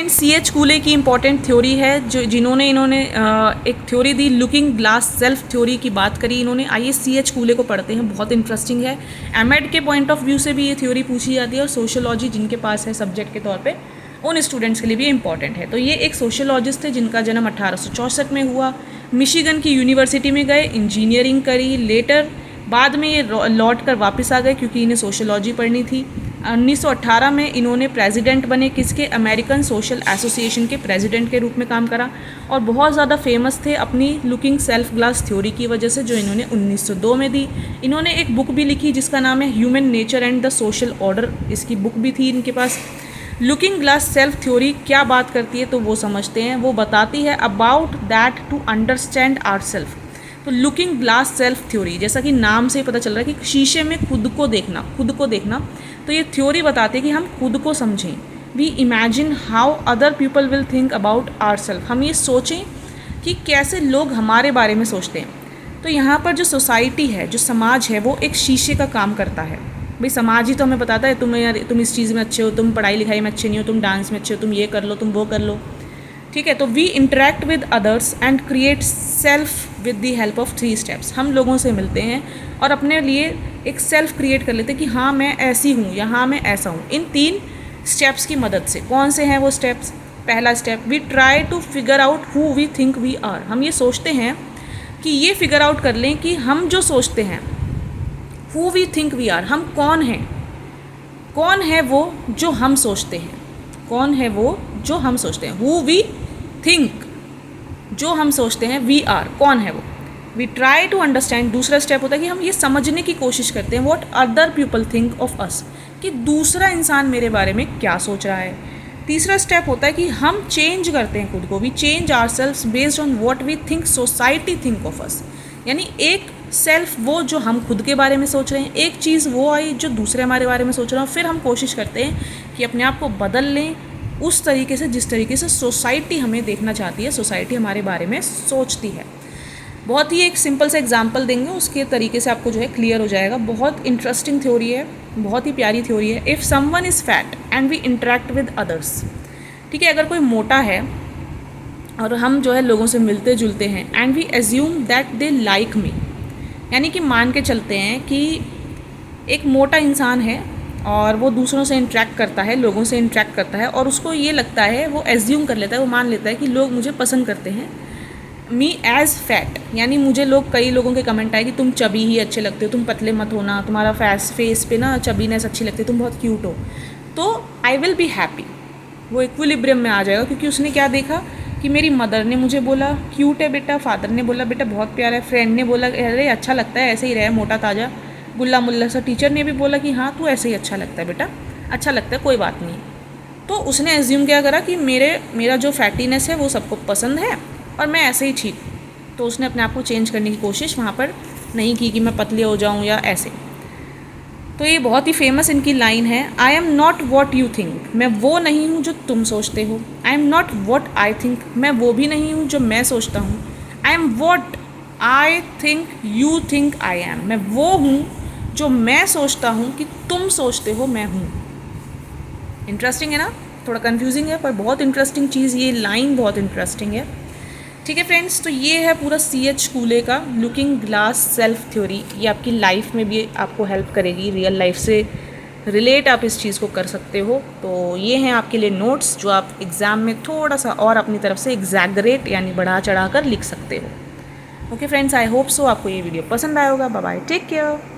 Friends, C H कूले की important theory है जो इन्होंने एक थ्योरी दी, लुकिंग ग्लास सेल्फ थ्योरी की बात करी इन्होंने। आइए सी एच कूले को पढ़ते हैं, बहुत इंटरेस्टिंग है। एमएड के पॉइंट ऑफ व्यू से भी ये थ्योरी पूछी जाती है और सोशियोलॉजी जिनके पास है सब्जेक्ट के तौर पे उन स्टूडेंट्स के लिए भी इंपॉर्टेंट है। तो ये एक सोशियोलॉजिस्ट थे जिनका जन्म 1864 में हुआ। मिशिगन की यूनिवर्सिटी में गए, इंजीनियरिंग करी, लेटर बाद में ये लौट कर वापस आ गए क्योंकि इन्हें सोशियोलॉजी पढ़नी थी। 1918 में इन्होंने प्रेसिडेंट बने, किसके, अमेरिकन सोशल एसोसिएशन के प्रेसिडेंट के रूप में काम करा और बहुत ज़्यादा फेमस थे अपनी लुकिंग सेल्फ ग्लास थ्योरी की वजह से जो इन्होंने 1902 में दी। इन्होंने एक बुक भी लिखी जिसका नाम है human nature and the social order, इसकी बुक भी थी इनके पास। लुकिंग ग्लास सेल्फ थ्योरी क्या बात करती है तो वो समझते हैं। वो बताती है about that to understand ourselves. तो लुकिंग ग्लास सेल्फ थ्योरी, जैसा कि नाम से ही पता चल रहा है कि शीशे में खुद को देखना, तो ये थ्योरी बताती है कि हम खुद को समझें। We imagine how other people will think about ourselves. हम ये सोचें कि कैसे लोग हमारे बारे में सोचते हैं। तो यहाँ पर जो सोसाइटी है, जो समाज है, वो एक शीशे का काम करता है। भाई समाज ही तो हमें बताता है तुम इस चीज़ में अच्छे हो, तुम पढ़ाई लिखाई में अच्छे नहीं हो, तुम डांस में अच्छे हो, तुम ये कर लो, तुम वो कर लो, ठीक है। तो we interact with others and create self with the help of 3 steps. हम लोगों से मिलते हैं और अपने लिए एक सेल्फ क्रिएट कर लेते हैं कि हाँ मैं ऐसी हूँ या हाँ मैं ऐसा हूँ, इन 3 स्टेप्स की मदद से। कौन से हैं वो स्टेप्स? पहला step, we try to figure out who we think we are. हम ये सोचते हैं कि ये फिगर आउट कर लें कि हम जो सोचते हैं, who we think we are, हम कौन हैं, कौन है वो जो हम सोचते हैं, कौन है वो जो हम सोचते हैं, हु वी थिंक, जो हम सोचते हैं, वी आर, कौन है वो। वी ट्राई टू अंडरस्टैंड, दूसरा स्टेप होता है कि हम ये समझने की कोशिश करते हैं what other people think of अस, कि दूसरा इंसान मेरे बारे में क्या सोच रहा है। तीसरा स्टेप होता है कि हम चेंज करते हैं खुद को, we change ourselves based on what we think society think of us. यानी एक सेल्फ वो जो हम खुद के बारे में सोच रहे हैं, एक चीज़ वो आई जो दूसरे हमारे बारे में सोच रहे हैं, फिर हम कोशिश करते हैं कि अपने आप को बदल लें उस तरीके से जिस तरीके से सोसाइटी हमें देखना चाहती है, सोसाइटी हमारे बारे में सोचती है। बहुत ही एक सिंपल सा एग्जांपल देंगे, उसके तरीके से आपको जो है क्लियर हो जाएगा। बहुत इंटरेस्टिंग थ्योरी है, बहुत ही प्यारी थ्योरी है। If someone is fat and we interact with others, ठीक है, अगर कोई मोटा है और हम जो है लोगों से मिलते जुलते हैं, and we assume that they like me, यानी कि मान के चलते हैं कि एक मोटा इंसान है और वो दूसरों से इंटरेक्ट करता है, लोगों से इंटरेक्ट करता है और उसको ये लगता है, वो एज्यूम कर लेता है, वो मान लेता है कि लोग मुझे पसंद करते हैं, मी एज़ फैट, यानी मुझे कई लोगों के कमेंट आए कि तुम चबी ही अच्छे लगते हो, तुम पतले मत होना, तुम्हारा फेस पे ना चबीनेस अच्छी लगती है, तुम बहुत क्यूट हो, तो आई विल बी हैप्पी। वो इक्विलिब्रियम में आ जाएगा क्योंकि उसने क्या देखा कि मेरी मदर ने मुझे बोला क्यूट है बेटा, फादर ने बोला बेटा बहुत प्यारा है, फ्रेंड ने बोला अरे अच्छा लगता है, ऐसे ही रहे मोटा ताज़ा गुल्ला मुल्ला सा, टीचर ने भी बोला कि हाँ तू ऐसे ही अच्छा लगता है बेटा, अच्छा लगता है, कोई बात नहीं। तो उसने एज्यूम क्या करा कि मेरा जो फैटीनेस है वो सबको पसंद है और मैं ऐसे ही ठीक, तो उसने अपने आप को चेंज करने की कोशिश वहाँ पर नहीं की कि मैं पतले हो जाऊँ या ऐसे। तो ये बहुत ही फेमस इनकी लाइन है, I am not what you think, मैं वो नहीं हूँ जो तुम सोचते हो। I am not what I think, मैं वो भी नहीं हूँ जो मैं सोचता हूँ। I am what I think you think I am, मैं वो हूँ जो मैं सोचता हूँ कि तुम सोचते हो मैं हूँ। इंटरेस्टिंग है ना, थोड़ा कंफ्यूजिंग है पर बहुत इंटरेस्टिंग चीज़, ये लाइन बहुत इंटरेस्टिंग है। ठीक है फ्रेंड्स, तो ये है पूरा सी एच कूले का लुकिंग ग्लास सेल्फ थ्योरी। ये आपकी लाइफ में भी आपको हेल्प करेगी, रियल लाइफ से रिलेट आप इस चीज़ को कर सकते हो। तो ये हैं आपके लिए नोट्स जो आप एग्ज़ाम में थोड़ा सा और अपनी तरफ से एग्जैगरेट यानी बढ़ा चढ़ा कर लिख सकते हो। Okay friends, I hope so आपको ये वीडियो पसंद आया होगा। Bye bye, take care.